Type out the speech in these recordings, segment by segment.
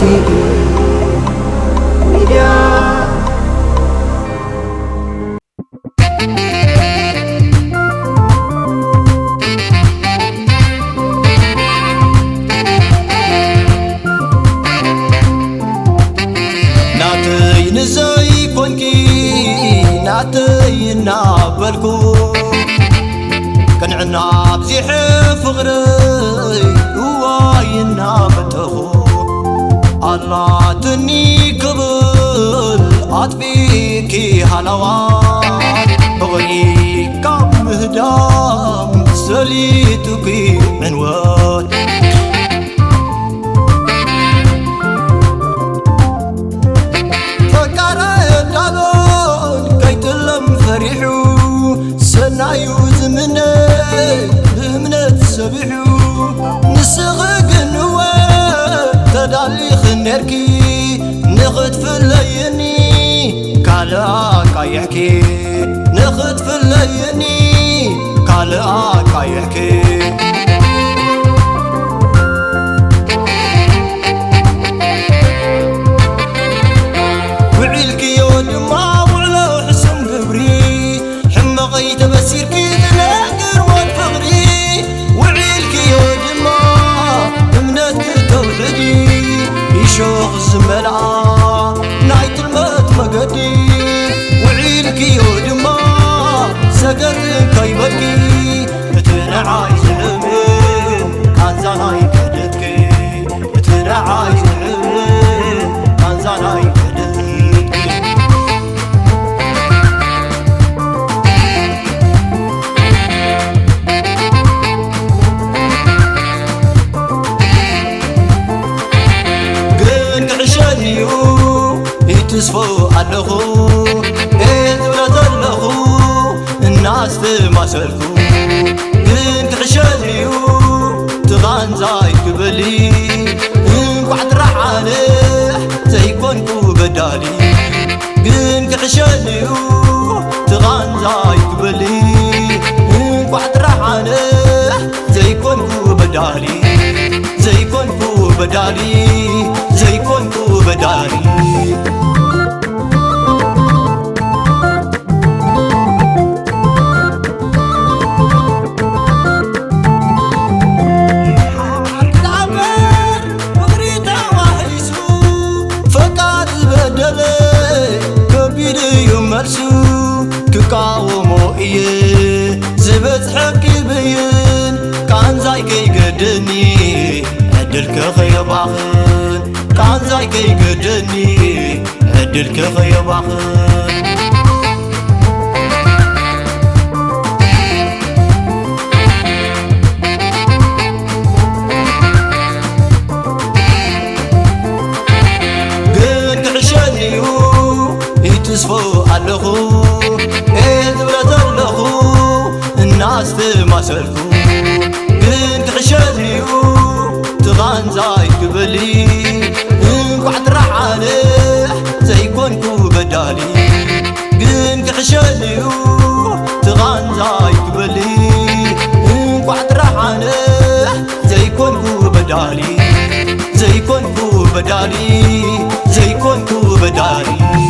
كنتي ميديا ناتي نزاي كونكي ناتي نابلكو كنعنا بزيح فغري واينا بتخو الله تني قبل أطبيكي هلوان بغني كم هدام سليتكي عنوان سنايو زمني همنت سبيحو نسغق النوى تدالي خنركي نخد في الليني كالا كايحكي نخد في الليني كالا كايحكي وعيلكي ودما وعلى حسن قبري غيت بسير كذا قروان فغري وعيلكي ودما منك توحدي يشوخ الزملعة نايت المات مقدي وعيلكي ودما سقط كيبكي اتنا عايز العمين كان زاناي كدتكي اتنا عايز العمين كان زاناي كدتكي تسفو علخو إذبرت اللخو الناس تماسلكو كنت عشانيو تغان زاي قبلي بعد رحالح زي كونكو بدالي كنت عشانيو تغان زاي قبلي بعد رحالح زي كونكو بدالي زي كونكو بدالي زي كونكو بدالي كاومو إيه زبت حكي بين كان زايكي قدني عدلك خيباخن كان زايكي قدني عدلك خيباخن قلت عشانيو يتسفو علخو الناس تماسلكو كنت عشانيو تغان زاي قبلي بعد رحالح زي كونكو بدالي كنت عشانيو تغان زاي قبلي بعد رحالح زي كونكو بدالي زي كونكو بدالي زي كونكو بدالي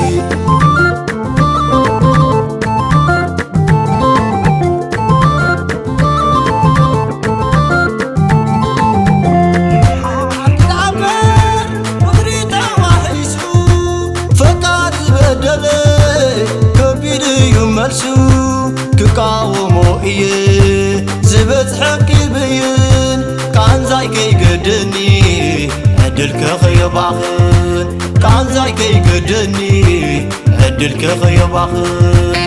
كاومو إيه زبت حكي بين كان زايكي قدني عدلك خيباخن كان زايكي قدني عدلك خيباخن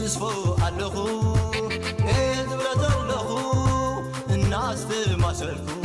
تسفو علخو إذ بلا تلخو الناس تماسلكو